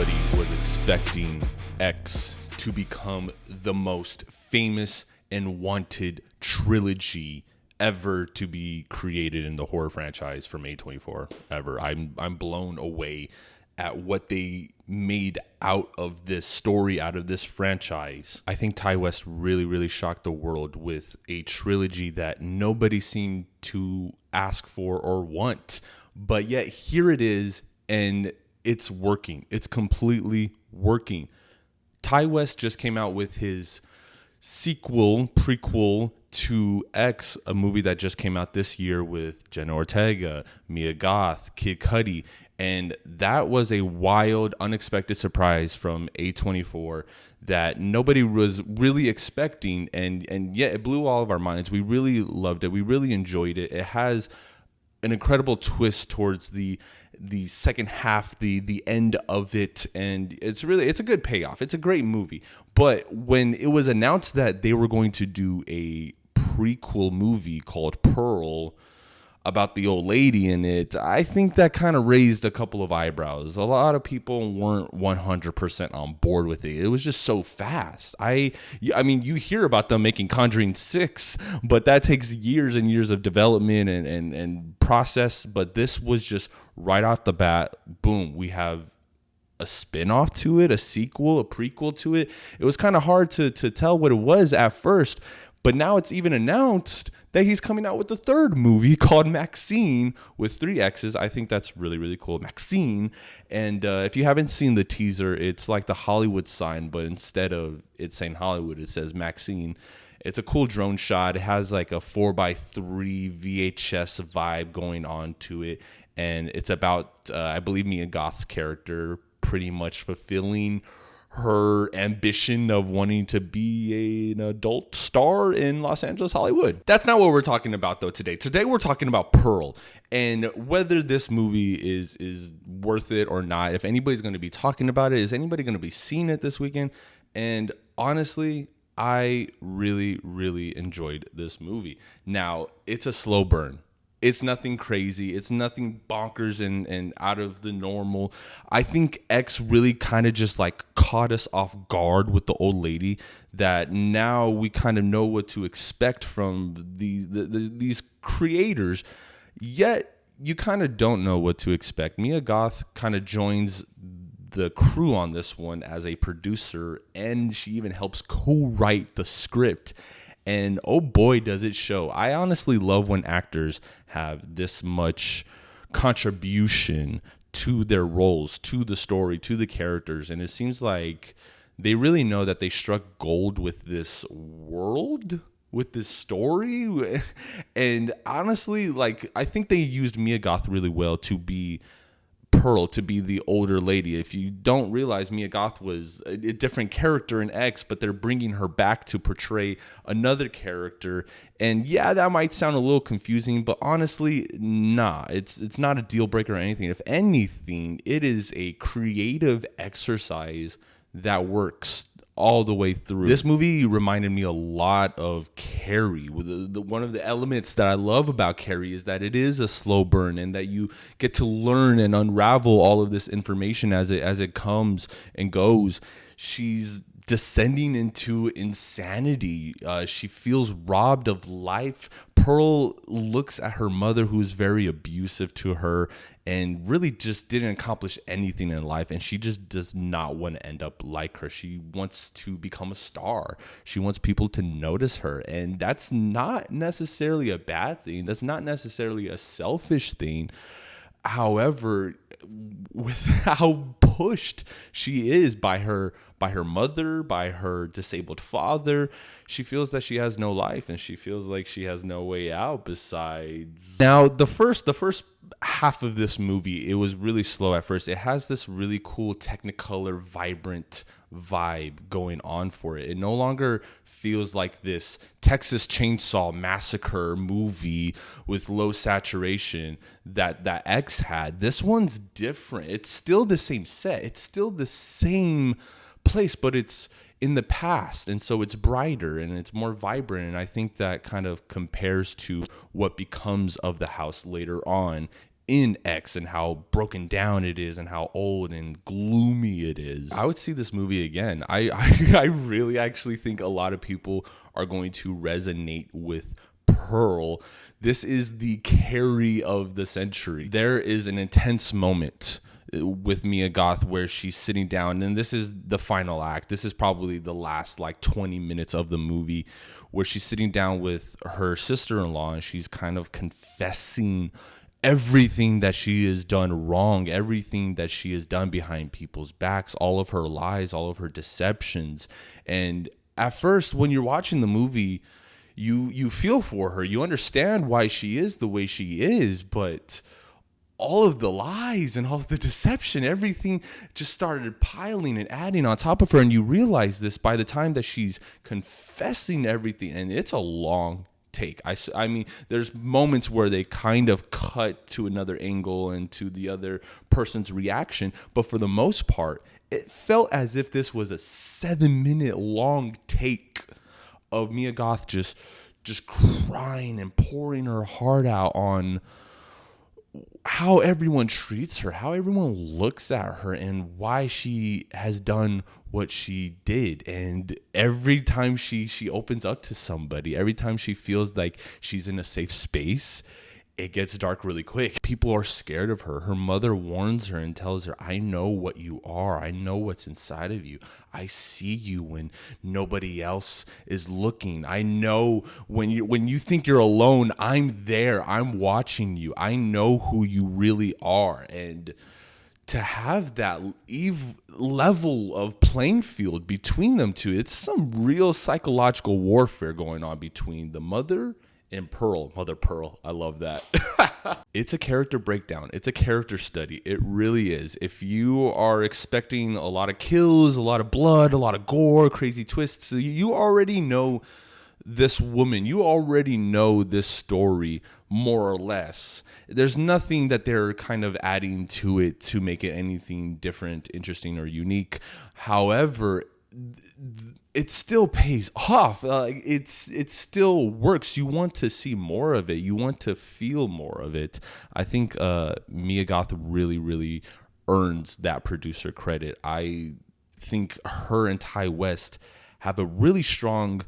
nobody was expecting X to become the most famous and wanted trilogy ever to be created in the horror franchise from A24 ever. I'm blown away at what they made out of this story, out of this franchise. I think Ty West really shocked the world with a trilogy that nobody seemed to ask for or want. But yet here it is, and it's working. It's completely working. Ty West just came out with his prequel to X, a movie that just came out this year with Jenna Ortega, Mia Goth, Kid Cudi. And that was a wild, unexpected surprise from A24 that nobody was really expecting. And yet it blew all of our minds. We really loved it. We really enjoyed it. It has an incredible twist towards the second half, the end of it, and it's a good payoff. It's a great movie. But when it was announced that they were going to do a prequel movie called Pearl about the old lady in it, I think that kind of raised a couple of eyebrows. A lot of people weren't 100% on board with it. It was just so fast. I mean, you hear about them making Conjuring 6, but that takes years and years of development and process. But this was just right off the bat, boom, we have a spin-off to it, a sequel, a prequel to it. It was kind of hard to tell what it was at first, but now it's even announced that he's coming out with a third movie called Maxine with 3 X's. I think that's really cool. Maxine. And if you haven't seen the teaser, it's like the Hollywood sign, but instead of it saying Hollywood, it says Maxine. It's a cool drone shot. It has like a 4x3 VHS vibe going on to it. And it's about, I believe, Mia Goth's character pretty much fulfilling her ambition of wanting to be an adult star in Los Angeles, Hollywood. That's not what we're talking about, though, today. Today, we're talking about Pearl and whether this movie is worth it or not. If anybody's going to be talking about it, is anybody going to be seeing it this weekend? And honestly, I really enjoyed this movie. Now, it's a slow burn. It's nothing crazy. It's nothing bonkers and out of the normal. I think X really kind of just like caught us off guard with the old lady, that now we kind of know what to expect from these creators, yet you kind of don't know what to expect. Mia Goth kind of joins the crew on this one as a producer, and she even helps co-write the script. And oh boy, does it show. I honestly love when actors have this much contribution to their roles, to the story, to the characters. And it seems like they really know that they struck gold with this world, with this story. And honestly, like, I think they used Mia Goth really well to be Pearl, to be the older lady. If you don't realize, Mia Goth was a different character in X, but they're bringing her back to portray another character. And yeah, that might sound a little confusing, but honestly, nah, it's not a deal breaker or anything. If anything, it is a creative exercise that works all the way through. This movie reminded me a lot of Carrie. One of the elements that I love about Carrie is that it is a slow burn, and that you get to learn and unravel all of this information as it comes and goes. She's descending into insanity. She feels robbed of life. Pearl looks at her mother, who's very abusive to her and really just didn't accomplish anything in life. And she just does not want to end up like her. She wants to become a star. She wants people to notice her. And that's not necessarily a bad thing. That's not necessarily a selfish thing. However, with how pushed she is by her mother, by her disabled father, she feels that she has no life, and she feels like she has no way out besides. Now, the first half of this movie, it was really slow at first. It has this really cool Technicolor, vibrant vibe going on for it. It no longer feels like this Texas Chainsaw Massacre movie with low saturation that X had. This one's different. It's still the same set. It's still the same place, but it's in the past, and so it's brighter and it's more vibrant. And I think that kind of compares to what becomes of the house later on in X and how broken down it is and how old and gloomy it is. I would see this movie again. I really actually think a lot of people are going to resonate with Pearl. This is the Carrie of the century. There is an intense moment with Mia Goth where she's sitting down, and this is the final act. This is probably the last like 20 minutes of the movie, where she's sitting down with her sister-in-law and she's kind of confessing everything that she has done wrong, everything that she has done behind people's backs, all of her lies, all of her deceptions. And at first, when you're watching the movie, you feel for her. You understand why she is the way she is, but all of the lies and all of the deception, everything just started piling and adding on top of her. And you realize this by the time that she's confessing everything. And it's a long take. I mean, there's moments where they kind of cut to another angle and to the other person's reaction. But for the most part, it felt as if this was a 7-minute long take of Mia Goth just crying and pouring her heart out on how everyone treats her, how everyone looks at her, and why she has done what she did. And every time she opens up to somebody, every time she feels like she's in a safe space, it gets dark really quick. People are scared of her. Her mother warns her and tells her, I know what you are. I know what's inside of you. I see you when nobody else is looking. I know when you think you're alone, I'm there. I'm watching you. I know who you really are. And to have that level of playing field between them two, it's some real psychological warfare going on between the mother and Pearl. Mother Pearl. I love that. It's a character breakdown. It's a character study. It really is. If you are expecting a lot of kills, a lot of blood, a lot of gore, crazy twists, you already know this woman. You already know this story more or less. There's nothing that they're kind of adding to it to make it anything different, interesting, or unique. However, it still pays off. It still works. You want to see more of it. You want to feel more of it. I think Mia Goth really, really earns that producer credit. I think her and Ty West have a really strong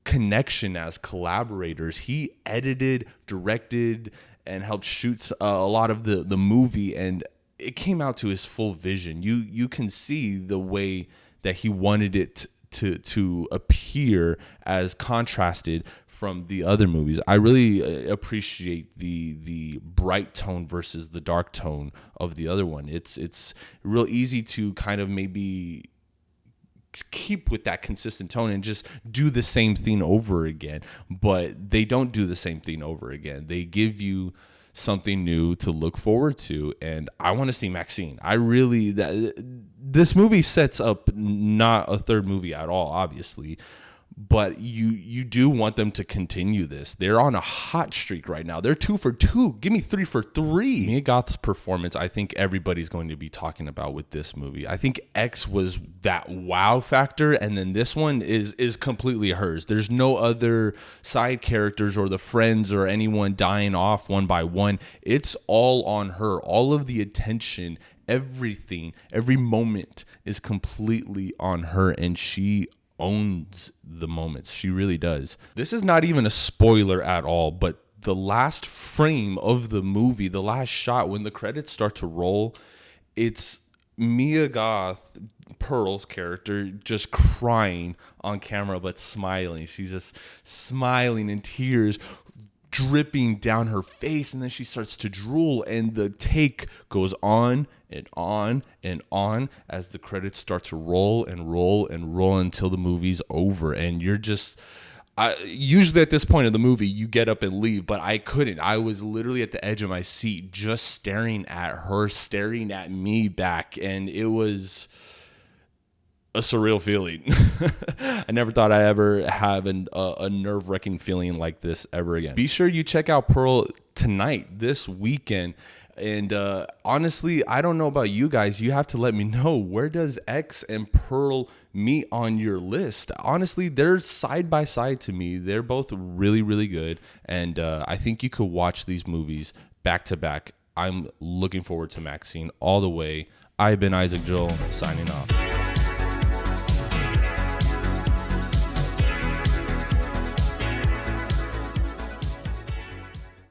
connection as collaborators. He edited, directed, and helped shoot a lot of the movie, and it came out to his full vision. You can see the way that he wanted it to appear as contrasted from the other movies. I really appreciate the bright tone versus the dark tone of the other one. It's real easy to kind of maybe keep with that consistent tone and just do the same thing over again, but they don't do the same thing over again. They give you something new to look forward to, and I want to see Maxine. This movie sets up not a third movie at all, obviously, but you do want them to continue this. They're on a hot streak right now. They're 2 for 2. Give me 3 for 3. Mia Goth's performance, I think everybody's going to be talking about with this movie. I think X was that wow factor, and then this one is completely hers. There's no other side characters or the friends or anyone dying off one by one. It's all on her. All of the attention, everything, every moment is completely on her, and she owns the moments. She really does. This is not even a spoiler at all, but the last frame of the movie, the last shot when the credits start to roll, it's Mia Goth, Pearl's character, just crying on camera but smiling. She's just smiling and tears dripping down her face, and then she starts to drool, and the take goes on and on and on as the credits start to roll and roll and roll until the movie's over. And you're just usually at this point of the movie you get up and leave, but I couldn't. I was literally at the edge of my seat just staring at her, staring at me back, and it was a surreal feeling. I never thought I ever have a nerve-wracking feeling like this ever again. Be sure you check out Pearl tonight, this weekend. And honestly, I don't know about you guys. You have to let me know, where does X and Pearl meet on your list? Honestly, they're side by side to me. They're both really, really good. And I think you could watch these movies back to back I'm looking forward to Maxine all the way. I've been Isaac Joel, signing off.